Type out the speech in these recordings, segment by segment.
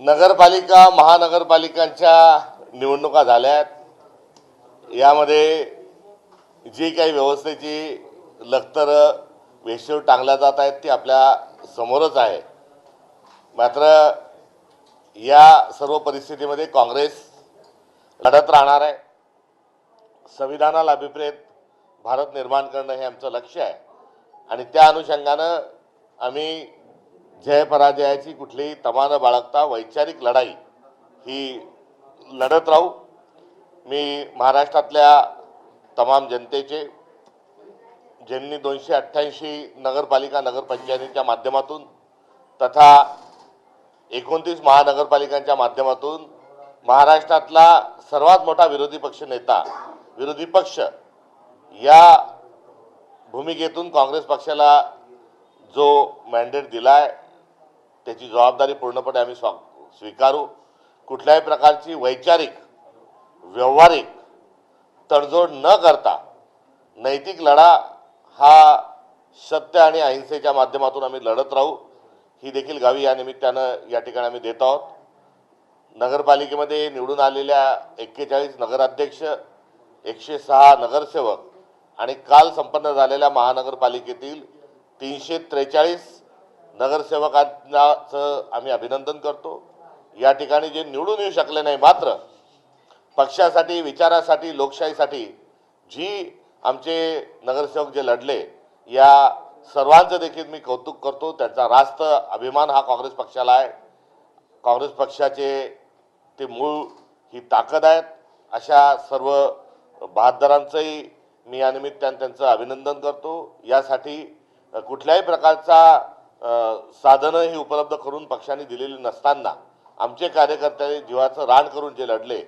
नगरपालिका महानगरपालिकांच्या निवडणुका झाल्यात। यामध्ये जी काही व्यवस्थेची लखतर वेशीवर टांगल्या जात आहेत ती आपल्या समोरच आहे। मात्र या सर्व परिस्थितीमध्ये काँग्रेस लढत राहणार आहे। संविधानाला अभिप्रेत भारत निर्माण करणं हे आमचं लक्ष्य आहे आणि त्या अनुषंगानं आम्ही जय पराजयाची कुठलीही तमा न बाळगता वैचारिक लढाई ही लढत राहू। मी महाराष्ट्रातल्या तमाम जनतेचे ज्यांनी 288 नगरपालिका नगरपंचायतींच्या माध्यमातून तथा 29 महानगरपालिकांच्या माध्यमातून महाराष्ट्रातला सर्वात मोठा विरोधी पक्ष नेता विरोधी पक्ष या भूमिकेतून काँग्रेस पक्षाला जो मॅन्डेट दिलाय त्याची जबाबदारी पूर्णपणे आम्ही स्वीकारू। कुठल्याही प्रकारची वैचारिक व्यवहारिक तडजोड न करता नैतिक लढा हा सत्य आणि अहिंसेच्या माध्यमातून आम्ही लढत राहू। ही देखील गावी या निमित्तानं या ठिकाणी आम्ही देत आहोत। नगरपालिकेमध्ये निवडून आलेल्या 41 नगराध्यक्ष 106 नगरसेवक आणि काल संपन्न झालेल्या महानगरपालिकेतील 343 नगरसेवकांचं आम्ही अभिनंदन करतो। या ठिकाणी जे निवडून येऊ शकले नाही मात्र पक्षासाठी विचारासाठी लोकशाहीसाठी जी आमचे नगरसेवक जे लढले या सर्वांचं देखील मी कौतुक करतो। त्यांचा रास्त अभिमान हा काँग्रेस पक्षाला आहे। काँग्रेस पक्षाचे ते मूळ ही ताकद आहेत। अशा सर्व बहादरांचंही मी या निमित्तानं त्यांचं अभिनंदन करतो। यासाठी कुठल्याही प्रकारचा साधनं ही उपलब्ध करून पक्षाने दिलेली नसताना आमचे कार्यकर्ते जीवाचं रान करून जे लढले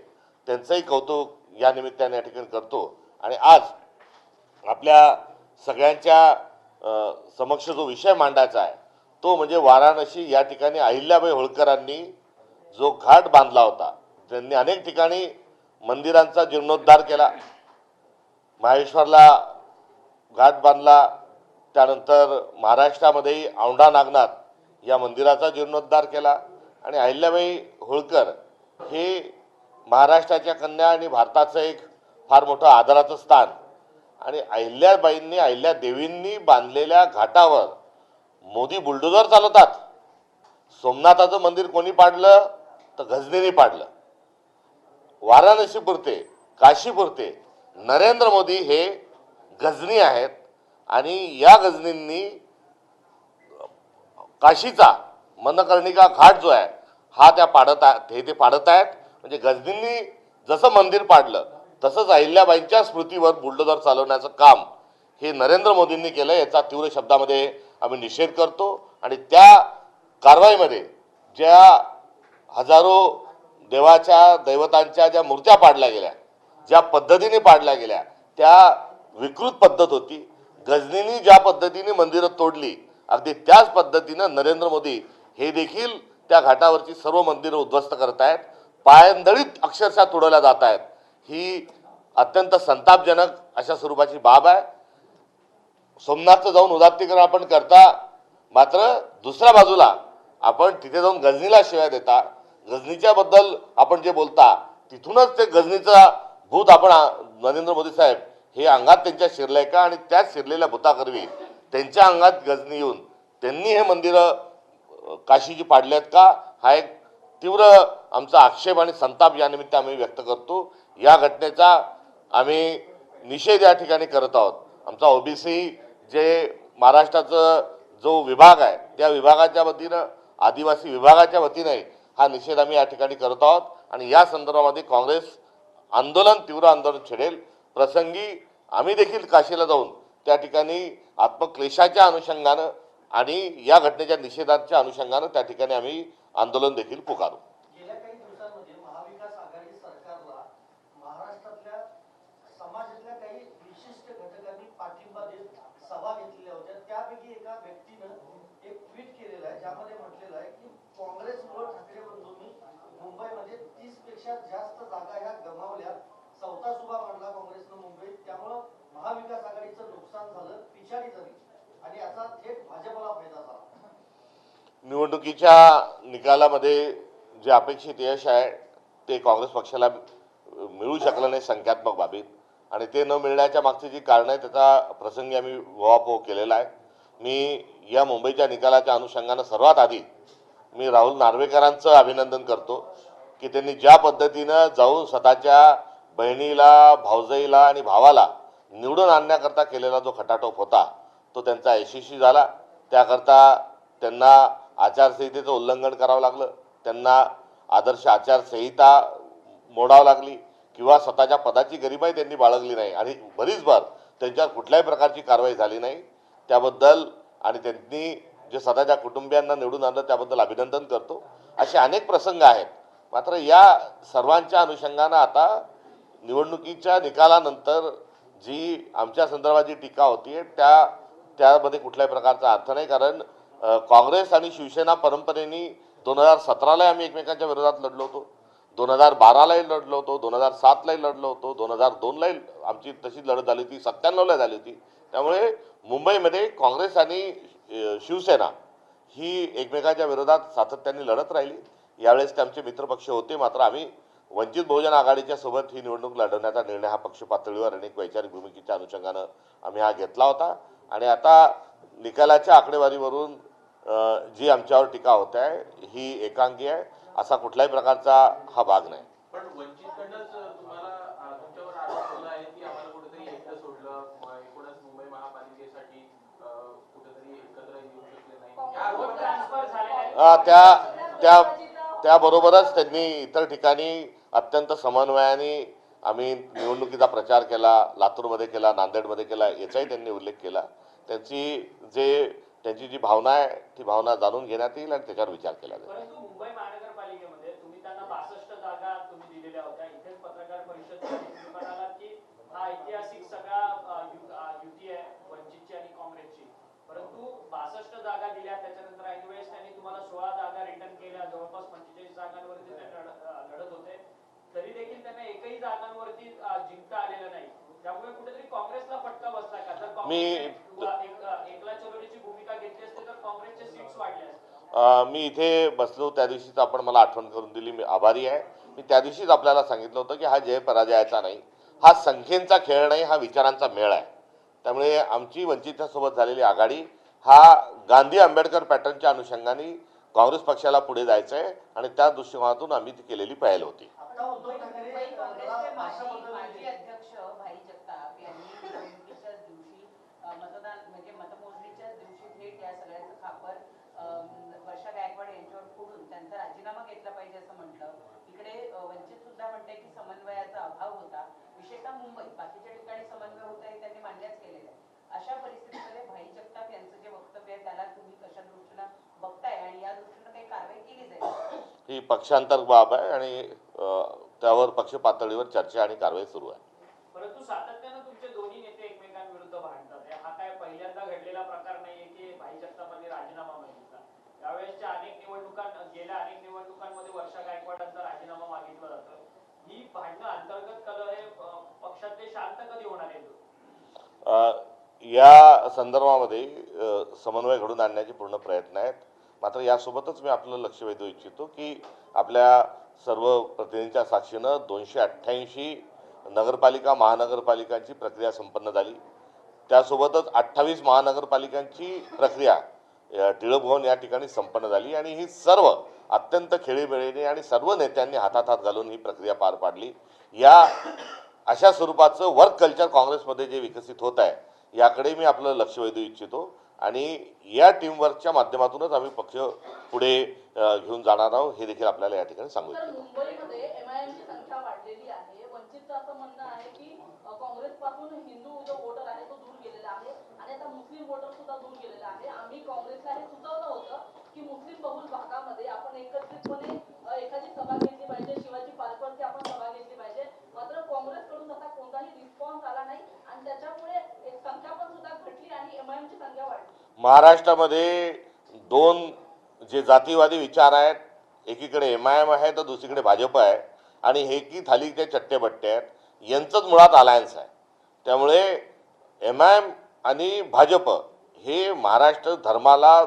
त्यांचंही कौतुक या निमित्ताने या ठिकाणी करतो। आणि आज आपल्या सगळ्यांच्या समक्ष जो विषय मांडायचा आहे तो म्हणजे वाराणसी या ठिकाणी अहिल्याबाई होळकरांनी जो घाट बांधला होता, त्यांनी अनेक ठिकाणी मंदिरांचा जीर्णोद्धार केला। माहेश्वरला घाट बांधला, त्यानंतर महाराष्ट्रामध्ये औंढा नागनाथ या मंदिराचा जीर्णोद्धार केला आणि अहिल्याबाई होळकर हे महाराष्ट्राच्या कन्या आणि भारताचं एक फार मोठं आदराचं स्थान आणि अहिल्याबाईंनी अहिल्यादेवींनी बांधलेल्या घाटावर मोदी बुलडोझर चालवतात। सोमनाथाचं मंदिर कोणी पाडलं तर गजनीने पाडलं। वाराणसीपुरते काशीपुरते नरेंद्र मोदी हे गजनी आहेत आणि या गजनींनी काशीचा मनकर्णिका घाट जो आहे हा ते पाडत आहेत। म्हणजे गजनींनी जसं मंदिर पाडलं तसंच अहिल्याबाईंच्या स्मृतीवर बुलडोझर चालवण्याचं काम हे नरेंद्र मोदींनी केलं। याचा तीव्र शब्दामध्ये आम्ही निषेध करतो आणि त्या कारवाईमध्ये ज्या हजारो देवाच्या दैवतांच्या ज्या मूर्त्या पाडल्या गेल्या, ज्या पद्धतीने पाडल्या गेल्या त्या विकृत पद्धत होती। गजनींनी ज्या पद्धतीने मंदिरं तोडली अगदी त्याच पद्धतीनं नरेंद्र मोदी हे देखील त्या घाटावरची सर्व मंदिरं उद्ध्वस्त करत आहेत, पायंदळीत अक्षरशः तोडल्या जात आहेत। ही अत्यंत संतापजनक अशा स्वरूपाची बाब आहे। सोमनाथचं जाऊन उदात्तीकरण आपण करता मात्र दुसऱ्या बाजूला आपण तिथे जाऊन गजनीला शिवाय देता। गजनीच्या बद्दल आपण जे बोलता तिथूनच ते गजनीचा भूत आपण नरेंद्र मोदी साहेब हे अंगात त्यांच्या शिरलंय का आणि त्याच शिरलेल्या भूताकरवी त्यांच्या अंगात गजनी येऊन त्यांनी हे मंदिरं काशीची पाडले आहेत का हा एक तीव्र आमचा आक्षेप आणि संताप या निमित्त आम्ही व्यक्त करतो। या घटनेचा आम्ही निषेध या ठिकाणी करत आहोत। आमचा ओबीसी जे महाराष्ट्राचा जो विभाग आहे त्या विभागाच्या वतीनं आदिवासी विभागाच्या वतीने हा निषेध आम्ही या ठिकाणी करत आहोत आणि या संदर्भामध्ये काँग्रेस तीव्र आंदोलन छेडेल। प्रसंगी आम्ही देखील काशीला जाऊन त्या ठिकाणी आत्मक्लेशाच्या अनुषंगानं आणि या घटनेच्या निषेधाच्या अनुषंगानं त्या ठिकाणी आम्ही आंदोलन देखील पुकारू। गेल्या काही दिवसांमध्ये महाविकास आघाडी सरकारला महाराष्ट्रातल्या समाजातल्या काही विशिष्ट घटकांनी पाठिंबा देत सभा घेतलेल्या होत्या। त्यापैकी एका व्यक्तीनं एक ट्विट केलेलं आहे ज्यामध्ये म्हटलेलं आहे की काँग्रेसमुळे ठाकरे बंधूंनी मुंबईमध्ये 30 पेक्षा जास्त जागा ह्या गमावल्या। चौथा सुभा मांडला काँग्रेसनं मुंबईत, त्यामुळं महाविकास आघाडीचं नुकसान झालं, पिछाडी झाली आणि याचा थेट भाजपला फायदा झाला। निवडणुकीच्या निकालामध्ये जे अपेक्षित यश आहे ते काँग्रेस पक्षाला मिळू शकलं नाही संख्यात्मक बाबीत, आणि ते न मिळण्याच्या मागची जी कारणं आहे त्याचा प्रसंगी आम्ही उहापोह केलेला आहे. मी या मुंबईच्या निकालाच्या अनुषंगानं सर्वात आधी मी राहुल नार्वेकरांचं अभिनंदन करतो की त्यांनी ज्या पद्धतीनं जाऊन स्वतःच्या बहिणीला, भावजाईला आणि भावाला निवडून आणण्याकरता केलेला जो खटाटोप होता तो त्यांचा यशस्वी झाला. त्याकरता त्यांना आचारसंहितेचं उल्लंघन करावं लागलं, त्यांना आदर्श आचारसंहिता मोडावं लागली किंवा स्वतःच्या पदाची गरिमाही त्यांनी बाळगली नाही आणि बरीचभर त्यांच्यावर कुठल्याही प्रकारची कारवाई झाली नाही. त्याबद्दल आणि त्यांनी जे स्वतःच्या कुटुंबियांना निवडून आणलं त्याबद्दल अभिनंदन करतो. असे अनेक प्रसंग आहेत. मात्र या सर्वांच्या अनुषंगानं आता निवडणुकीच्या निकालानंतर जी आमच्या संदर्भात जी टीका होती त्यामध्ये कुठल्याही प्रकारचा अर्थ नाही. कारण काँग्रेस आणि शिवसेना परंपरेने 2017ला आम्ही एकमेकांच्या विरोधात लढलो होतो, 2012लाही लढलो होतो, 2007लाही लढलो होतो, 2002लाही आमची तशी लढत झाली होती, 97ला झाली होती. त्यामुळे मुंबईमध्ये काँग्रेस आणि शिवसेना ही एकमेकांच्या विरोधात सातत्याने लढत राहिली. यावेळेस ते आमचे मित्रपक्ष होते, मात्र आम्ही वंचित बहुजन आघाडीच्या सोबत ही निवडणूक लढवण्याचा निर्णय हा पक्ष पातळीवर अनेक वैचारिक भूमिकेच्या अनुषंगानं आम्ही हा घेतला होता. आणि आता निकालाच्या आकडेवारीवरून जी आमच्यावर टीका होत आहे ही एकांगी आहे, असा कुठल्याही प्रकारचा हा भाग नाही. पण वंचितकडनंच तुम्हाला तुमच्यावर आरोप ठेवला आहे की आम्हाला कुठेतरी एकटं सोडलं, एकूणच मुंबई महापालिकेसाठी कुठेतरी एकत्र येऊ शकले नाही. त्याबरोबरच त्यांनी इतर ठिकाणी अत्यंत समन्वयाने आम्ही निवडणुकीचा प्रचार केला, लातूरमध्ये केला, नांदेडमध्ये केला, याचाही त्यांनी उल्लेख केला. त्यांची जी भावना आहे ती भावना जाणून घेण्यात येईल आणि त्याच्यावर विचार केला जाईल. परंतु मुंबई महानगरपालिकेमध्ये तुम्ही त्यांना 62 जागा तुम्ही दिलेल्या होत्या. इथेच पत्रकार परिषद तुम्ही म्हणालात की हा ऐतिहासिक सगळा युती आहे वंचितची आणि काँग्रेसची. परंतु 62 जागा दिल्या, त्याच्यानंतर ऐनवेळेस त्यांनी तुम्हाला 16 जागा रिटर्न केल्या. जवळपास 45 जागांवरती ते लढत होते, तरी देखील त्यांना एकही जागांवरती जिंकता आलेलं नाही. त्यामुळे कुठेतरी काँग्रेसला फटका बसला का? जर एकला चलोरीची भूमिका घेतली असते तर काँग्रेसचे सीट्स वाढले असते. मी इथे बसलो त्या दिवशीच आपण मला आठवण करून दिली, मी आभारी आहे. मी त्या दिवशीच आपल्याला सांगितलं होतं की हा जय पराजयाचा नाही, हा संख्येचा खेळ नाही, हा विचारांचा मेळ आहे. त्यामुळे आमची वंचितच्या सोबत झालेली आघाडी हा गांधी आंबेडकर पॅटर्नच्या अनुषंगाने काँग्रेस पक्षाला पुढे जायचं आहे आणि त्या दृष्टिकोनातून आम्ही ती केलेली पहल होती. आता उद्धव ठाकरे मुंबई काँग्रेसचे माजी भाषा अध्यक्ष भाई जगताप यांनी निवडणुकीच्या दिवशी मतदान म्हणजे मतमोजणीच्या दिवशी थेट या सगळ्याचं खापर वर्षा गायकवाड यांच्यावर फोडून त्यांचा राजीनामा घेतला पाहिजे असं म्हटलं. इकडे वंचित सुद्धा म्हणते की समन्वयाचा अभाव होता, विशेषतः मुंबईत. बाकीच्या ठिकाणी समन्वय होता हे त्यांनी मान्यच केलेलं आहे. अशा परिस्थितीमध्ये भाई जगताप यांचं जे वक्तव्य आहे त्याला तुम्ही कशा दृष्टीनं बघताय आणि या दृष्टीनं काही कारवाई केली जाईल? ही पक्षांतर बाब आहे आणि त्यावर पक्ष पातळीवर चर्चा आणि कारवाई सुरू आहे. परंतु सातत्यानं तुमचे दोन्ही नेते एकमेकांविरुद्ध भांडतात. हा काय पहिल्यांदा घडलेला प्रकार नाहीये की भाई जगतापांनी राजीनामा मागितला. यावेळेसच्या गेल्या अनेक निवडणुकांमध्ये वर्षा गायकवाडांचा राजीनामा मागितला जातो. ही भांडणं अंतर्गत कलह हे पक्षातले शांत कधी होणार आहे? या संदर्भामध्ये समन्वय घडून आणण्याचे पूर्ण प्रयत्न आहेत. मात्र यासोबतच मी आपलं लक्ष वेधू इच्छितो की आपल्या सर्व प्रतिनिधींच्या साक्षीनं 288 नगरपालिका महानगरपालिकांची प्रक्रिया संपन्न झाली. त्यासोबतच 28 महानगरपालिकांची प्रक्रिया टिळक भवन या ठिकाणी संपन्न झाली आणि ही सर्व अत्यंत खेळीमेळीने आणि सर्व नेत्यांनी हातात हात घालून ही प्रक्रिया पार पाडली. या अशा स्वरूपाचं वर्क कल्चर काँग्रेसमध्ये जे विकसित होत आहे याकडे मी आपलं लक्ष वेधू इच्छितो आणि या टीमवर्कच्या माध्यमातूनच आम्ही पक्ष पुढे घेऊन जाणार आहोत हे देखील आपल्याला या ठिकाणी सांगू इच्छितो. मुंबईमध्ये एमआयएमची संख्या वाढलेली आहे. वंचितचं असं म्हणणं आहे की काँग्रेसपासून हिंदू जो वोटर आहे तो दूर गेलेला आहे आणि आता मुस्लिम वोटर सुद्धा दूर गेलेला आहे. आम्ही काँग्रेसला हे सुचवलं होतं की मुस्लिम बहुल भागामध्ये आपण एकत्रितपणे एखादी सभा घेतली पाहिजे, शिवाजी पार्कवरती आपण सभा घेतली पाहिजे. मात्र काँग्रेसकडून तसा कोणताही रिस्पॉन्स आला नाही आणि त्याच्यामुळे एक संख्या पण सुद्धा घटली आणि एमआयएमची संख्या वाढली. महाराष्ट्रामध्ये दोन जे जातीवादी विचार आहेत, एकीकडे एमआयएम आहे तर दुसरीकडे भाजप आहे आणि हे की थालीचे चट्टेबट्टे आहेत, यांचंच मुळात अलायन्स आहे. त्यामुळे एमआयएम आणि भाजप हे महाराष्ट्र धर्माला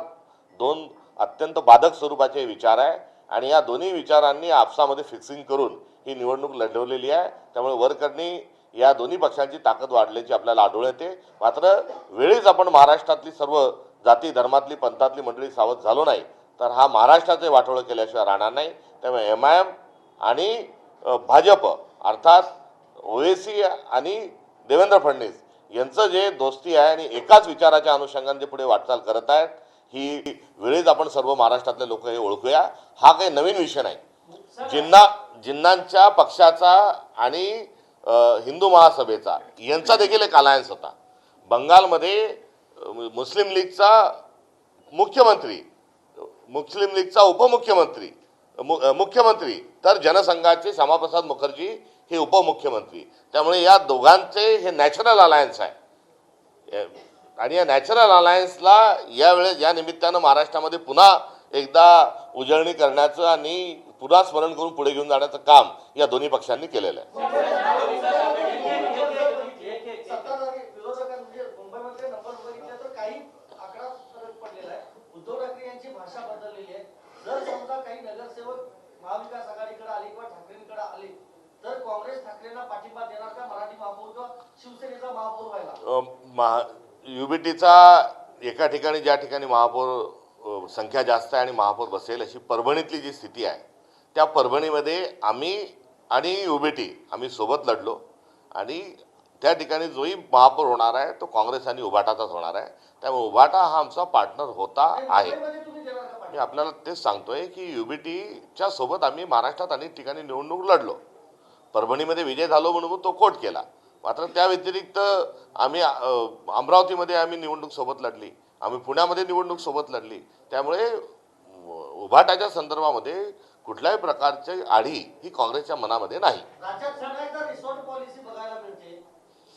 दोन अत्यंत बाधक स्वरूपाचे विचार आहे आणि या दोन्ही विचारांनी आपसामध्ये फिक्सिंग करून ही निवडणूक लढवलेली आहे. त्यामुळे वरकरणी या दोन्ही पक्षांची ताकद वाढल्याची आपल्याला आढळून येते. मात्र वेळीच आपण महाराष्ट्रातली सर्व जाती धर्मातली पंथातली मंडळी सावध झालो नाही तर हा महाराष्ट्राचे वाटोळं केल्याशिवाय राहणार नाही. त्यामुळे MIM आणि भाजप अर्थात ओवेसी आणि देवेंद्र फडणवीस यांचं जे दोस्ती आहे आणि एकाच विचाराच्या अनुषंगाने जे पुढे वाटचाल करत आहेत ही वेळीच आपण सर्व महाराष्ट्रातले लोक हे ओळखूया. हा काही नवीन विषय नाही. जिन्नांच्या पक्षाचा आणि हिंदू महासभेचा यांचा देखील एक अलायन्स होता. बंगालमध्ये मुस्लिम लीगचा मुख्यमंत्री, मुस्लिम लीगचा उपमुख्यमंत्री, मुख्यमंत्री तर जनसंघाचे श्यामाप्रसाद मुखर्जी हे उपमुख्यमंत्री. त्यामुळे या दोघांचे हे नॅचरल अलायन्स आहे आणि या नॅचरल अलायन्सला यावेळेस या निमित्तानं महाराष्ट्रामध्ये पुन्हा एकदा उजळणी करण्याचं आणि पुन्हा स्मरण करून पुढे घेऊन जाण्याचं काम या दोन्ही पक्षांनी केलेलं आहे. सत्ताधारी विरोधकांनी म्हणजे मुंबईमध्ये नंबर बघितले तर काही आकडा फरक पडलेला आहे. उद्धव ठाकरे यांची भाषा बदललेली आहे. जर समजा काही नगरसेवक महाविकास आघाडीकडे आले किंवा ठाकरेंकडे आले तर काँग्रेस ठाकरेंना पाठिंबा देणार का मराठी महापौर किंवा शिवसेनेचा महापौर व्हायला? युबीटीचा एका ठिकाणी ज्या ठिकाणी महापौर संख्या जास्त आहे आणि महापौर बसेल अशी परभणीतली जी स्थिती आहे त्या परभणीमध्ये आम्ही आणि युबीटी आम्ही सोबत लढलो आणि त्या ठिकाणी जोही महापौर होणार आहे तो काँग्रेस आणि उभाटाचाच होणार आहे. त्यामुळे उभाटा हा आमचा पार्टनर होता आहे. तुम्ही देणार का मी आपल्याला तेच सांगतोय की युबीटीच्या सोबत आम्ही महाराष्ट्रात अनेक ठिकाणी निवडणूक लढलो. परभणीमध्ये विजय झालो म्हणून तो कोट केला. मात्र त्या व्यतिरिक्त आम्ही अमरावतीमध्ये आम्ही निवडणूक सोबत लढली, आम्ही पुण्यामध्ये निवडणूक सोबत लढली. त्यामुळे उभाटाच्या संदर्भामध्ये कुठल्याही प्रकारची आढी ही काँग्रेसच्या मनामध्ये नाही. राज्यात पुन्हा एकदा रिसॉर्ट पॉलिसी बघायला मिळते.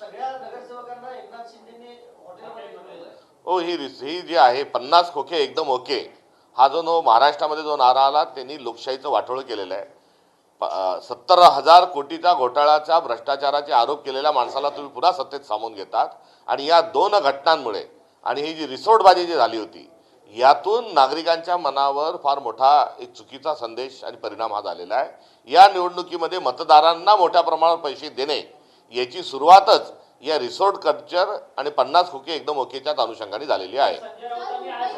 सगळ्या नगरसेवकांना एकनाथ शिंदेने हॉटेलमध्ये ठेवलेलं आहे. हो, ही जी आहे 50 खोके एकदम ओके हा जो महाराष्ट्रामध्ये जो नारा आला त्यांनी लोकशाहीचं वाटोळं केलेलं आहे. 70,000 कोटीचा घोटाळ्याचा भ्रष्टाचाराचे आरोप केलेल्या माणसाला तुम्ही पुन्हा सत्तेत सामावून घेतात आणि या दोन घटनांमुळे आणि ही जी रिसोर्टबाजी जी झाली होती यातून नागरिकांच्या मनावर फार मोठा एक चुकीचा संदेश आणि परिणाम हा झालेला आहे. या निवडणुकीमध्ये मतदारांना मोठ्या प्रमाणात पैसे देणे याची सुरुवातच या रिसोर्ट कल्चर आणि 50 खोके एकदम ओकेच्याच अनुषंगाने झालेली आहे. संजय राऊतांनी आज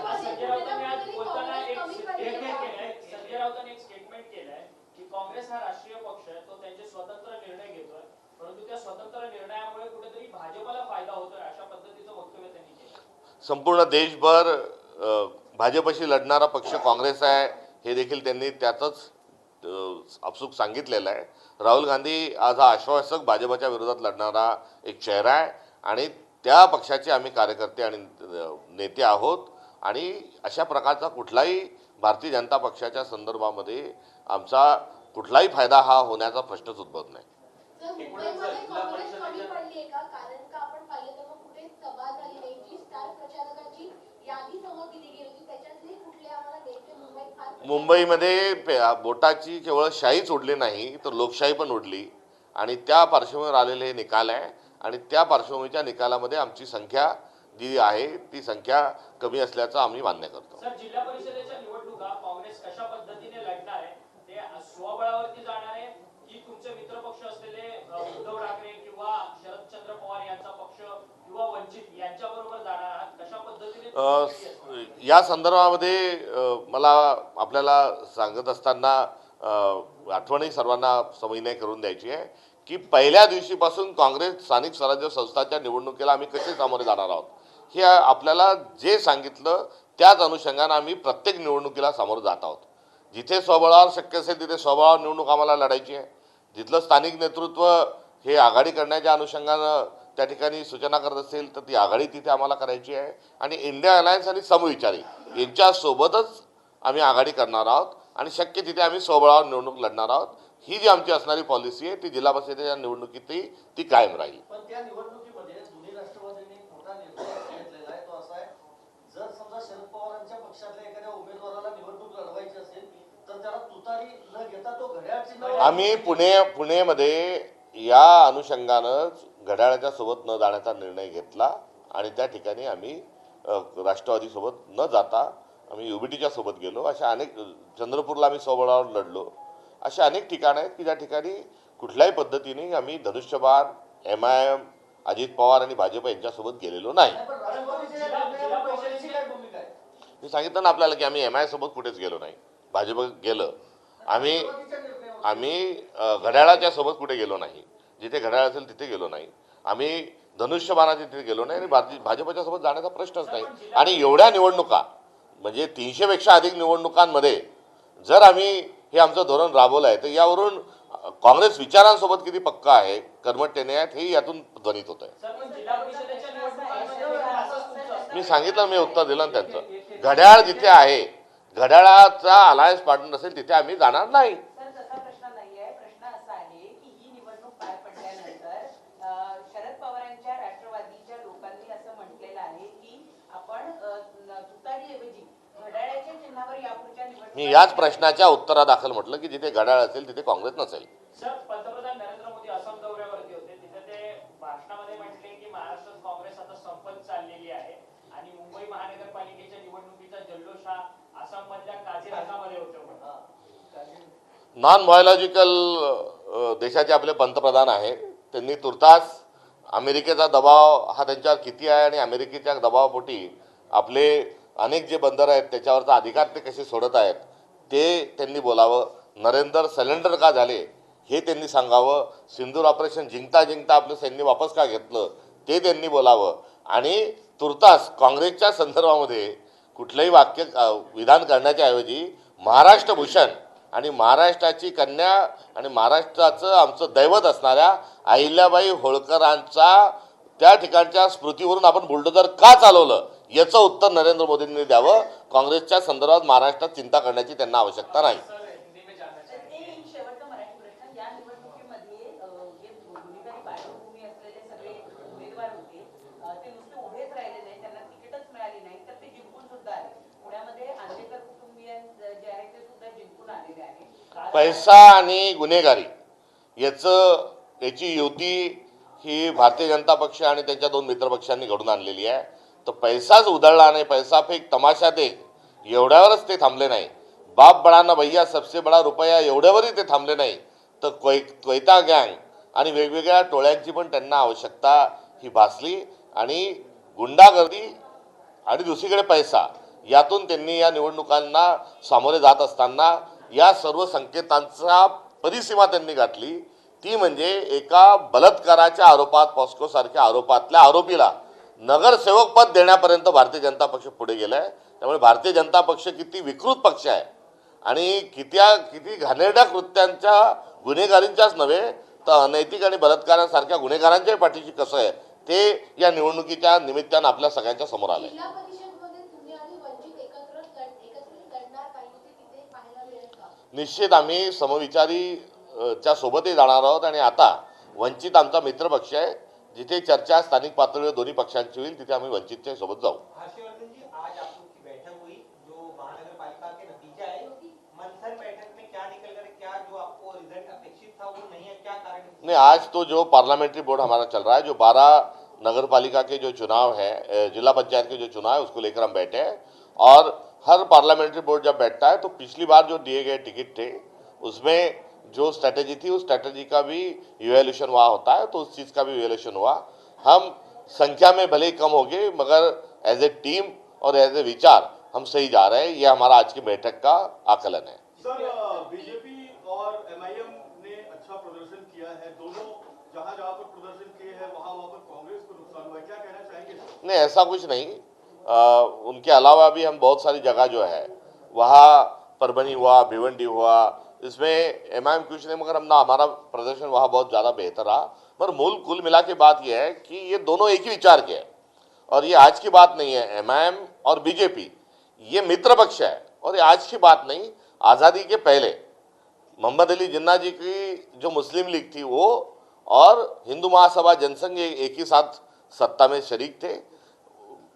बोलताना एक स्टेटमेंट केलंय की काँग्रेस हा राष्ट्रीय पक्ष आहे, तो त्यांचे स्वतंत्र निर्णय घेतोय, परंतु त्या स्वतंत्र निर्णयामुळे कुठेतरी भाजपला फायदा होतोय अशा पद्धतीचं वक्तव्य त्यांनी केलं. संपूर्ण देशभर भाजपशी लढणारा पक्ष काँग्रेस आहे हे देखील त्यांनी त्यातच आपसूक सांगितलेलं आहे. राहुल गांधी आज हा आश्वासक भाजपच्या विरोधात लढणारा एक चेहरा आहे आणि त्या पक्षाचे आम्ही कार्यकर्ते आणि नेते आहोत आणि अशा प्रकारचा कुठलाही भारतीय जनता पक्षाच्या संदर्भामध्ये आमचा कुठलाही फायदा हा होण्याचा प्रश्नच उद्भवत नाही. मुंबईमध्ये काँग्रेस कमी पडली आहे का? कारण का आपण पाहिलं तर मग कुठे सभा झाली नाही. जी स्टार प्रचारकाची यादी समोर दिली गेली होती त्याच्यातले कुठले आम्हाला द्यायचे मुंबईत फार मुंबईमध्ये बोटाची केवळ शाहीच उडली नाही तर लोकशाही पण उडली आणि त्या पार्श्वभूमीवर आलेले हे निकाल आहे आणि त्या पार्श्वभूमीच्या निकालामध्ये आमची संख्या जी आहे ती संख्या कमी असल्याचं आम्ही मान्य करतो. सर, जिल्हा परिषदेच्या निवडणुका काँग्रेस कशा पद्धतीने लढणार आहे? ते स्वबळावरती जाणार आहे की तुमचे मित्रपक्ष असलेले उद्धव ठाकरे किंवा शरदचंद्र पवार यांचा पक्ष किंवा वंचित यांच्याबरोबर जाणार आहात? कशा पद्धतीने या संदर्भामध्ये मला आपल्याला सांगत असताना आठवणी सर्वांना समन्वय करून द्यायची आहे की पहिल्या दिवशीपासून काँग्रेस स्थानिक स्वराज्य संस्थांच्या निवडणुकीला आम्ही कसे सामोरे जाणार आहोत हे आपल्याला जे सांगितलं त्याच अनुषंगाने आम्ही प्रत्येक निवडणुकीला सामोरं जात आहोत. जिथे स्वबळावर शक्य असेल तिथे स्वबळावर निवडणूक आम्हाला लढायची आहे. जिथलं स्थानिक नेतृत्व हे आघाडी करण्याच्या अनुषंगानं त्या ठिकाणी सूचना करत असेल तर ती आघाडी तिथे आम्हाला करायची आहे आणि इंडिया अलायन्स आणि समविचारी यांच्यासोबतच आम्ही आघाडी करणार आहोत आणि शक्य तिथे आम्ही स्वबळावर निवडणूक लढणार आहोत. ही जी आमची असणारी पॉलिसी आहे ती जिल्हा परिषदेच्या निवडणुकीतही ती कायम राहील. पण त्या निवडणुकीमध्ये दोन्ही राष्ट्रवादींनी एक मोठा निर्णय घेतलेला आहे. तो असा आहे, जर समजा शरद पवारांच्या पक्षातल्या एखाद्या उमेदवाराला निवडणूक लढवायची असेल तर त्याला तुतारी न घेता तो घड्याळ चिन्ह आम्ही पुणेमध्ये या अनुषंगानं घड्याळाच्या सोबत न जाण्याचा निर्णय घेतला आणि त्या ठिकाणी आम्ही राष्ट्रवादीसोबत न जाता आम्ही युबीटीच्या सोबत गेलो, अशा अनेक, चंद्रपूरला आम्ही स्वबळावर लढलो, अशा अनेक ठिकाणं आहेत की ज्या ठिकाणी कुठल्याही पद्धतीने आम्ही धनुष्यबाण, MIM, अजित पवार आणि भाजप यांच्यासोबत गेलेलो नाही. पण राष्ट्रवादीच्या या निर्णयावर काँग्रेसची काय भूमिका आहे? मी सांगितलं ना आपल्याला की आम्ही MI सोबत कुठेच गेलो नाही, भाजप गेलं. आम्ही राष्ट्रवादीच्या निर्णयावर आम्ही घड्याळाच्या सोबत कुठे गेलो नाही, जिथे घड्याळ असेल तिथे गेलो नाही. आम्ही धनुष्यबाणाच्या तिथे गेलो नाही आणि भाजपच्या सोबत जाण्याचा प्रश्नच नाही. आणि एवढ्या निवडणुका, म्हणजे 300पेक्षा अधिक निवडणुकांमध्ये जर आम्ही हे आमचं धोरण राबवलं आहे, तर यावरून काँग्रेस विचारांसोबत किती पक्का आहे, कर्मठतेने आहेत, हे यातून ध्वनित होत आहे. सर, पण जिल्हा परिषदेच्या निवडणुकीमध्ये असंच तुमचं असतं. मी सांगितलं, मी उत्तर दिलं ना त्यांचं. घड्याळ जिथे आहे, घड्याळाचा अलायन्स पार्टनर असेल तिथे आम्ही जाणार नाही. सर, तसा प्रश्न नाहीये. प्रश्न असा आहे की ही निवडणूक पार पडल्यानंतर शरद पवारांच्या राष्ट्रवादीच्या लोकांनी असं म्हटलेलं आहे की आपण तुतारीऐवजी घड्याळाच्या चिन्हावर यापुढच्या मी याच प्रश्नाच्या उत्तरादाखल म्हटलं की जिथे घड्याळ असेल तिथे काँग्रेस नसेल. सर, पंतप्रधान नरेंद्र मोदी असम दौऱ्यावरती होते. तिथे ते भाषणामध्ये म्हटले की महाराष्ट्रात काँग्रेस आता संपत चाललेली आहे आणि मुंबई महानगरपालिकेच्या निवडणुकीचा जल्लोष हा आसाम मधल्या काझीरंगामध्ये होतो म्हणून. नॉन बायोलॉजिकल देशाचे आपले पंतप्रधान आहेत. त्यांनी तुर्तास अमेरिकेचा दबाव हा त्यांच्यावर किती आहे आणि अमेरिकेच्या दबावापोटी आपले अनेक जे बंदर आहेत त्याच्यावरचा अधिकार ते कसे सोडत आहेत ते त्यांनी बोलावं. नरेंद्र सरेंडर का झाले हे त्यांनी सांगावं. सिंदूर ऑपरेशन जिंकता जिंकता आपलं सैन्य वापस का घेतलं ते त्यांनी बोलावं. आणि तुर्तास काँग्रेसच्या संदर्भामध्ये कुठलंही वाक्य विधान करण्याच्या ऐवजी महाराष्ट्र भूषण आणि महाराष्ट्राची कन्या आणि महाराष्ट्राचं आमचं दैवत असणाऱ्या अहिल्याबाई होळकरांचा त्या ठिकाणच्या स्मृतीवरून आपण बुलडोजर का चालवलं याचं उत्तर नरेंद्र मोदींनी द्यावं. काँग्रेसच्या संदर्भात महाराष्ट्रात चिंता करण्याची त्यांना आवश्यकता नाही. एक शेवटचा मराठी प्रश्न. या निवडणुकीमध्ये जे गुन्हेगारी पार्श्वभूमी असलेले सगळे उमेदवार होते ते नुसते उभेच राहिले नाही, त्यांना तिकीटच मिळाली नाही, तर ते जिंकून सुद्धा आले. पुण्यामध्ये आंबेडकर कुटुंबीय जे आहेत ते सुद्धा जिंकून आलेले आहेत. पैसा आणि गुन्हेगारी याची युती ही भारतीय जनता पक्ष आणि त्यांच्या दोन मित्रपक्षांनी घडून आणलेली आहे. तर पैसाच उधळला नाही, पैसा फेक तमाशा देख एवढ्यावरच ते थांबले नाही. बाप बडा ना भैया सबसे बडा रुपया एवढ्यावरही ते थांबले नाही. तर क्वेता गँग आणि वेगवेगळ्या टोळ्यांची पण त्यांना आवश्यकता ही भासली आणि गुंडागर्दी आणि दुसरीकडे पैसा यातून त्यांनी या निवडणुकांना सामोरे जात असताना या सर्व संकेतांचा परिसीमा त्यांनी गाठली. ती म्हणजे एका बलात्काराच्या आरोपात, पॉस्कोसारख्या आरोपातल्या आरोपीला नगरसेवक पद देण्यापर्यंत भारतीय जनता पक्ष पुढे गेलाय. त्यामुळे भारतीय जनता पक्ष किती विकृत पक्ष आहे आणि किती घाणेरड्या कृत्यांच्या गुन्हेगारींच्याच नव्हे तर अनैतिक आणि बलात्कारांसारख्या गुन्हेगारांच्याही पाठीशी कसं आहे ते या निवडणुकीच्या निमित्तानं आपल्या सगळ्यांच्या समोर आलंय. जिल्हा परिषदमध्ये तुम्ही आणि वंचित एकत्रित लढणार काही होते तिथे पाहायला मिळेल का? निश्चित आम्ही समविचारीच्या सोबतही जाणार आहोत आणि आता वंचित आमचा मित्रपक्ष आहे. जिथे चर्चा स्थानिक पातळीवर दोन्ही पक्षांची होईल तिथे आम्ही वंचितच्या सोबत जाऊ. हर्षवर्धन जी, आज आप लोग की बैठक हुई जो महानगरपालिका के नतीजे आए, मंथन बैठक में क्या निकल कर, क्या जो आपको रिजल्ट अपेक्षित था वो नहीं है, क्या कारण? नहीं, आज तो जो पार्लियामेंट्री बोर्ड हमारा चल रहा है, जो 12 नगरपालिका के जो चुनाव है, जिला पंचायत के जो चुनाव है उसको लेकर हम बैठे हैं. और हर पार्लियामेंट्री बोर्ड जब बैठता है तो पिछली बार जो दिए गए टिकट थे उसमें जो स्ट्रेटेजी थी उस स्ट्रेटेजी का भी इवैल्यूएशन वहाँ होता है, तो उस चीज़ का भी इवैल्यूएशन हुआ. हम संख्या में भले ही कम हो गए मगर एज ए टीम और एज ए विचार हम सही जा रहे हैं. ये हमारा आज की बैठक का आकलन है. सर, बीजेपी और MIM ने अच्छा प्रदर्शन किया है. दोनों जहां जहां पर प्रदर्शन किए हैं वहां पर कांग्रेस को नुकसान हुआ है, क्या कहना चाहेंगे? नहीं, ऐसा कुछ नहीं. उनके अलावा भी हम बहुत सारी जगह जो है वहाँ परभनी हुआ, भिवंडी हुआ, इसमें MIM कुछ नहीं मगर हमारा प्रदर्शन वहाँ बहुत ज़्यादा बेहतर रहा. पर कुल मिला के बात यह है कि ये दोनों एक ही विचार के हैं और ये आज की बात नहीं है. MIM और बीजेपी ये मित्र पक्ष है और ये आज की बात नहीं. आज़ादी के पहले मोहम्मद अली जिन्ना जी की जो मुस्लिम लीग थी वो और हिंदू महासभा जनसंघ एक ही साथ सत्ता में शरीक थे.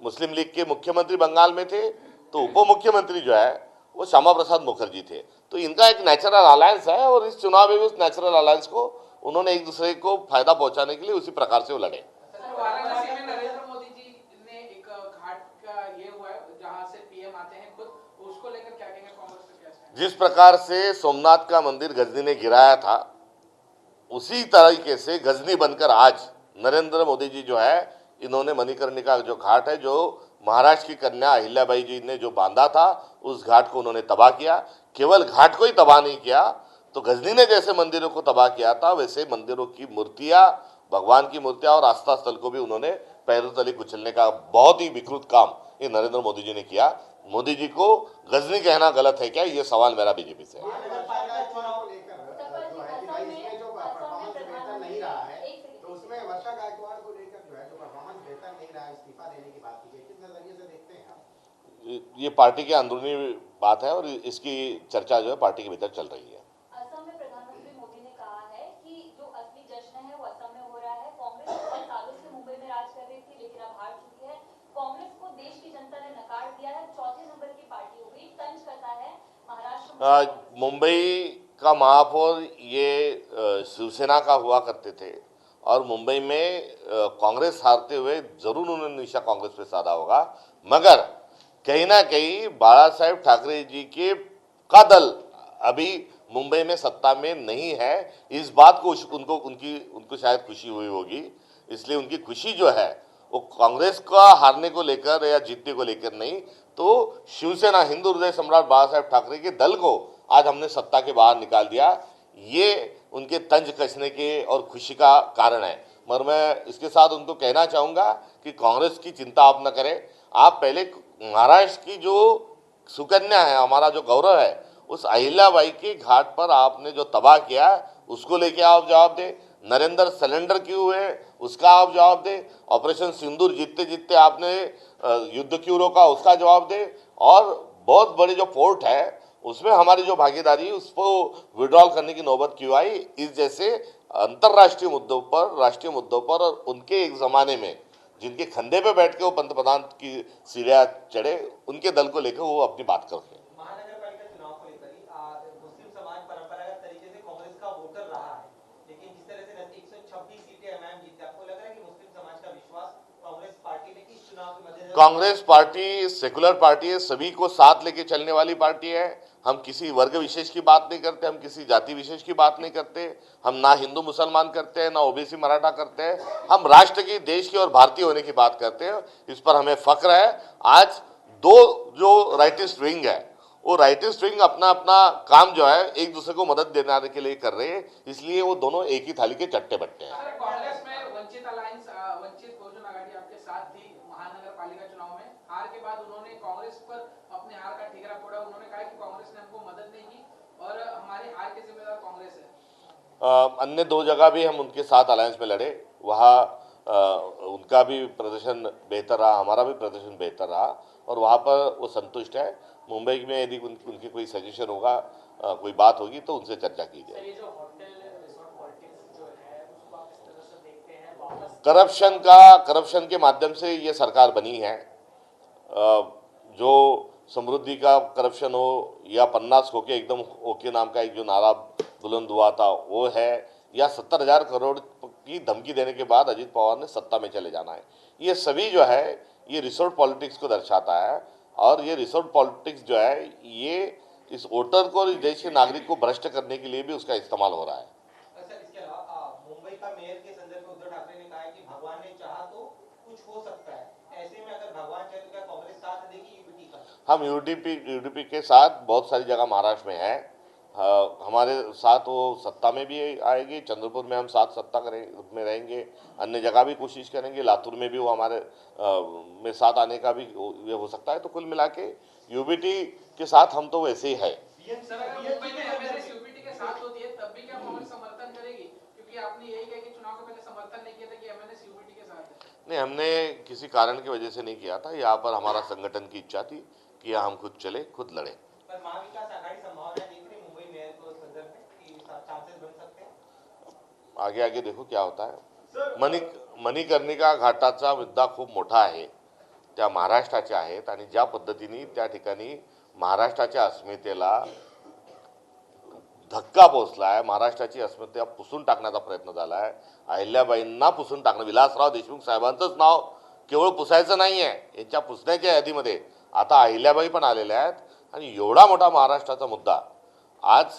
मुस्लिम लीग के मुख्यमंत्री बंगाल में थे तो उप मुख्यमंत्री जो है वो श्यामा प्रसाद मुखर्जी थे. तो इनका एक नेचुरल अलायंस है और इस चुनाव में भी उस नेचुरल अलायंस को उन्होंने एक दूसरे को फायदा पहुंचाने के लिए उसी प्रकार से वो लड़े. वाराणसी में नरेंद्र मोदी जी ने एक घाट का ये हुआ है जहां से PM आते हैं खुद जिस प्रकार से सोमनाथ का मंदिर गजनी ने गिराया था, उसी तरीके से गजनी बनकर आज नरेंद्र मोदी जी जो है, इन्होंने मणिकर्णिका जो घाट है, जो महाराष्ट्र की कन्या अहिल्याबाई जी ने जो बांधा था, उस घाट को उन्होंने तबाह किया। केवल घाट को ही तबाह नहीं किया, तो गजनी ने जैसे मंदिरों को तबाह किया था, वैसे मंदिरों की मूर्तियां, भगवान की मूर्तियां और आस्था स्थल को भी उन्होंने पैरों तले कुचलने का बहुत ही विकृत काम ये नरेंद्र मोदी जी ने किया। मोदी जी को गजनी कहना गलत है क्या, ये सवाल मेरा बीजेपी से है। महानगर पालिका चुनाव को लेकर जो है कि भाई इसमें जो परफॉर्मेंस बेहतर नहीं रहा है, तो उसमें वर्षा गायकवाड़ को लेकर जो है जो परफॉर्मेंस बेहतर नहीं रहा है, इस्तीफा देने की बात की गई, किस नजरिए से देखते हैं आप? ये पार्टी के अंदरूनी बात है और इसकी चर्चा जो है पार्टी के भीतर चल रही है। असम में प्रधानमंत्री मोदी ने कहा है कि जो असली जश्न है वो असम में हो रहा है। कांग्रेस बहुत सालों से मुंबई में राज कर रही थी, लेकिन अब हार चुकी है। कांग्रेस को देश की जनता ने नकार दिया है, चौथे नंबर की पार्टी हो गई। तंज कसा है महाराष्ट्र मुंबई का महापौर ये शिवसेना का हुआ करते थे और मुंबई में कांग्रेस हारते हुए जरूर उन्होंने निशा कांग्रेस पे साधा होगा, मगर कहीं ना कहीं बाला साहेब ठाकरे जी के का दल अभी मुंबई में सत्ता में नहीं है। इस बात को उनको शायद खुशी हुई होगी, इसलिए उनकी खुशी जो है वो कांग्रेस का हारने को लेकर या जीतने को लेकर नहीं, तो शिवसेना, हिंदू हृदय सम्राट बाला साहेब ठाकरे के दल को आज हमने सत्ता के बाहर निकाल दिया, ये उनके तंज कसने के और खुशी का कारण है। मगर मैं इसके साथ उनको कहना चाहूँगा कि कांग्रेस की चिंता आप न करें। आप पहले महाराष्ट्र की जो सुकन्या है, हमारा जो गौरव है, उस अहिल्याबाई के घाट पर आपने जो तबाह किया उसको लेके आप जवाब दें। नरेंद्र सिलेंडर क्यों हुए उसका आप जवाब दें। ऑपरेशन सिंदूर जीतते जीतते आपने युद्ध क्यों रोका उसका जवाब दें। और बहुत बड़े जो पोर्ट है उसमें हमारी जो भागीदारी है उसको विड्रॉल करने की नौबत क्यों आई। इस जैसे अंतर्राष्ट्रीय मुद्दों पर, राष्ट्रीय मुद्दों पर और उनके एक ज़माने में जिनके खंधे पे बैठ के वो पंतप्रधान की सीढ़ियाँ चढ़े, उनके दल को लेकर वो अपनी बात करते हैं। महानगर पालिका चुनाव को लेकर ही मुस्लिम समाज परंपरागत तरीके से कांग्रेस का वोटर रहा है, लेकिन जिस तरह से 126 सीटें एमआईएम जीती, आपको लग रहा है कि मुस्लिम समाज का विश्वास कांग्रेस पार्टी ने इस चुनाव के मद्देनजर? कांग्रेस पार्टी सेकुलर पार्टी है, सभी को साथ लेके चलने वाली पार्टी है। हम किसी वर्ग विशेष की बात नहीं करते, हम किसी जाति विशेष की बात नहीं करते, हम ना हिंदू मुसलमान करते हैं, ना ओबीसी मराठा करते हैं। हम राष्ट्र की, देश की और भारतीय होने की बात करते हैं। इस पर हमें फक्र है। आज दो जो राइटिस्ट विंग है, वो राइटिस्ट विंग अपना अपना काम जो है एक दूसरे को मदद देने के लिए कर रहे हैं, इसलिए वो दोनों एक ही थाली के चट्टे बट्टे हैं। सर, कांग्रेस में वंचित अलायंस, वंचित बहुजन आघाड़ी आपके साथ थी महानगर पालिका चुनाव में। हार के बाद उन्होंने कांग्रेस पर अपने हार का ठिकरा फोड़ा। उन्होंने कहा कि कांग्रेस ने हमको मदद नहीं की और हमारी हार के जिम्मेदार कांग्रेस है। अन्य दो जगह भी हम उनके साथ अलायंस में लड़े, वहाँ उनका भी प्रदर्शन बेहतर रहा, हमारा भी प्रदर्शन बेहतर रहा और वहाँ पर वो संतुष्ट है। मुंबई में यदि उनकी कोई सजेशन होगा, कोई बात होगी तो उनसे चर्चा की जाए। ये जो होटल रिसोर्ट पॉलिटिक्स जो है उसको आप किस तरह से देखते हैं? वापस करप्शन के माध्यम से ये सरकार बनी है। जो समृद्धि का करप्शन हो या 50 होके एकदम ओके नाम का एक जो नारा बुलंद हुआ था वो है, या 70,000 करोड़ की धमकी देने के बाद अजीत पवार ने सत्ता में चले जाना है, ये सभी जो है ये रिसोर्ट पॉलिटिक्स को दर्शाता है। और ये रिसोर्ट पॉलिटिक्स जो है ये इस वोटर को और इस देश के नागरिक को भ्रष्ट करने के लिए भी उसका इस्तेमाल हो रहा है। सर, इसके अलावा मुंबई का मेयर के संदर्भ में उद्धव ठाकरे ने कहा है कि भगवान ने चाहा तो कुछ हो सकता है। ऐसे में अगर भगवान चाहे तो क्या कांग्रेस साथ देगी यूपीटी का? हम यूडीपी के साथ बहुत सारी जगह महाराष्ट्र में है, हमारे साथ वो सत्ता में भी आएगी। चंद्रपुर में हम साथ सत्ता में रहेंगे, अन्य जगह भी कोशिश करेंगे, लातूर में भी वो हमारे में साथ आने का भी ये हो सकता है। तो कुल मिला के यूबीटी के साथ हम तो वैसे ही है। सर, अगर मुंबई में एमएनएस यूपीटी के साथ होती है तब भी क्या कांग्रेस समर्थन करेगी? क्योंकि आपने यही कहा कि चुनाव के पहले समर्थन नहीं किया था कि एमएनएस यूपीटी के साथ है। नहीं, हमने किसी कारण की वजह से नहीं किया था। यहाँ पर हमारा संगठन की इच्छा थी कि हम खुद चले, खुद लड़े। पर महाविकास आघाड़ी संभावना देख रही मुंबई मेयर को संदर्भ में कि चांसेस बन सकते हैं? आगे आगे देखो क्या होता है। मणिकर्णिका घाटाचा मुद्दा खूप मोठा आहे, त्या महाराष्ट्राच्या आहेत आणि ज्या पद्धतीने त्या ठिकाणी महाराष्ट्राच्या अस्मितेला धक्का पोचला आहे, महाराष्ट्राची अस्मिता पुसून टाकण्याचा प्रयत्न झाला आहे, अहिल्याबाईंना पुसून टाकणं, विलासराव देशमुख साहेबांचंच नाव केवळ पुसायचं नाही आहे, यांच्या पुसण्याच्या यादीमध्ये आता अहिल्याबाई पण आलेल्या आहेत। आणि एवढा मोठा महाराष्ट्राचा मुद्दा आज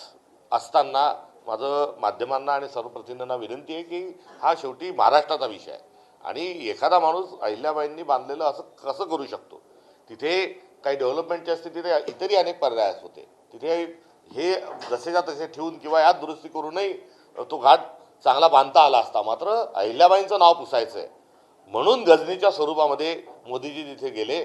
असताना माझं माध्यमांना आणि सर्व प्रतिनिधींना विनंती आहे की हा शेवटी महाराष्ट्राचा विषय आहे आणि एखादा माणूस अहिल्याबाईंनी बांधलेलं असं कसं करू शकतो. तिथे काही डेव्हलपमेंटची असते, तिथे इतरही अनेक पर्याय होते. तिथे हे जसेच्या तसे ठेवून किंवा यात दुरुस्ती करूनही तो घाट चांगला बांधता आला असता. मात्र अहिल्याबाईंचं नाव पुसायचं आहे म्हणून गजनीच्या स्वरूपामध्ये मोदीजी तिथे गेले.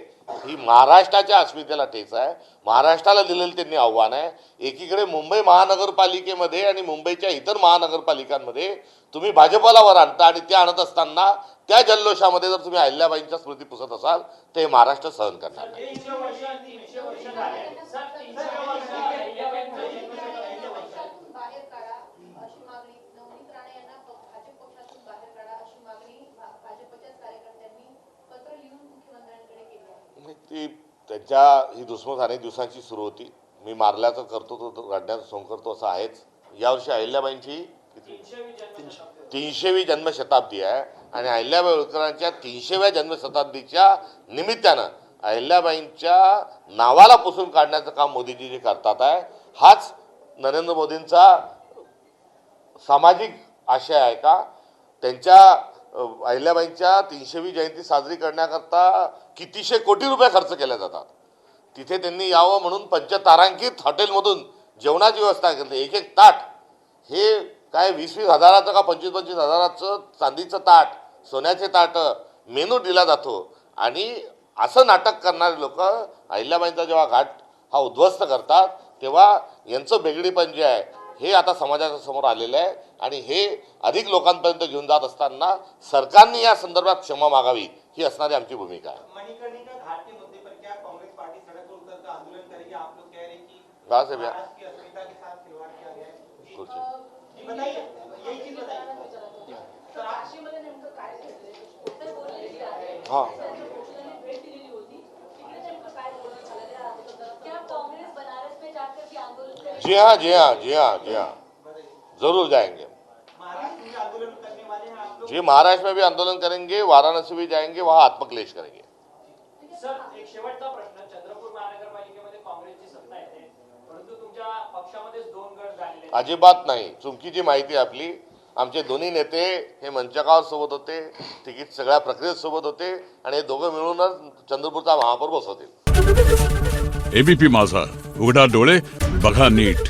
ही महाराष्ट्राच्या अस्मितेला ठेच आहे. महाराष्ट्राला दिलेलं त्यांनी आव्हान आहे. एकीकडे मुंबई महानगरपालिकेमध्ये आणि मुंबईच्या इतर महानगरपालिकांमध्ये तुम्ही भाजपला वर आणता आणि ते आणत असताना त्या जल्लोषामध्ये जर तुम्ही अहिल्याबाईंच्या स्मृती पुसत असाल तर हे महाराष्ट्र सहन करणार नाही. 300 वर्ष झाले. सर, 300 वर्ष अहिल्याबाईंचं पक्षातून बाहेर काढा अशी मागणी नवनीत राणे यांना भाजप पक्षातून बाहेर काढा अशी मागणी भाजपच्याच कार्यकर्त्यांनी पत्र लिहून मुख्यमंत्र्यांकडे केली आहे. ती त्यांच्या ही दुश्मन अनेक दिवसांची सुरू होती. मी मारल्याचं करतो तो रडण्याचं सोंग करतो असं आहेच. यावर्षी अहिल्याबाईंची 300वी जन्मशताब्दी आहे आणि अहिल्याबाई होळकरांच्या 300व्या जन्मशताब्दीच्या निमित्तानं अहिल्याबाईंच्या नावाला पुसून काढण्याचं काम मोदीजी जे करतात आहे हाच नरेंद्र मोदींचा सामाजिक आशय आहे का. त्यांच्या अहिल्याबाईंच्या 300वी जयंती साजरी करण्याकरता कितीशे कोटी रुपये खर्च केले जातात. तिथे त्यांनी यावं म्हणून पंचतारांकित हॉटेलमधून जेवणाची व्यवस्था केली. एक एक ताट हे काय 20-20 हजाराचं का 25-25 हजाराचं चांदीचं ताट, सोन्याचे ताट मेनू दिला जातो. आणि असं नाटक करणारे लोक अहिल्याबाईंचा जेव्हा घाट हा उद्ध्वस्त करतात तेव्हा यांचं बेगडीपण जे आहे हे आता समाजाच्या समोर आलेलं आहे आणि हे अधिक लोकांपर्यंत घेऊन जात असताना सरकारने या संदर्भात क्षमा मागावी ही असणारी आमची भूमिका आहे. मणिकर्णिका घाट के मुद्दे पर क्या कांग्रेस पार्टी सड़क पर उतरकर आंदोलन करेगी? आप लोग कह रहे हैं कि कहाँ से भैया? महाराष्ट्र की अस्मिता के साथ खिलवाड़ किया गया है. कुछ जी बताइए, यही चीज बताइए. तर काशीमध्ये नेमकं काय घडलंय? कुठे बोललेली आहे? हां. त्यांनी भेट दिलेली होती. तिथे नेमकं काय बोलणं झालेलं आहे? क्या कांग्रेस बनारस में जाकर भी आंदोलन करेगी? जी हाँ जी हाँ जी हाँ जी हाँ जरूर जाएंगे. महाराष्ट्र में आंदोलन करने वाले हैं आप लोग. जी महाराष्ट्र में भी आंदोलन करेंगे, वाराणसी भी जाएंगे, वहाँ आत्मक्लेश करेंगे. सर, एक शेवटचा प्रश्न. चंद्रपूर महानगरपालिकेमध्ये काँग्रेसची सत्ता येते, परंतु तुमच्या पक्षामध्येच 2 गट झालेले आहेत. अजिबात नाही. चुकीची माहिती आहे आपली. आमचे दोन्ही नेते हे मंचकावर सोबत होते, तिकीट सगळ्या प्रक्रियेत सोबत होते आणि हे दोघं मिळूनच चंद्रपूरचा महापौर बसवतील. एबीपी माझा, उघडा डोळे बघा नीट.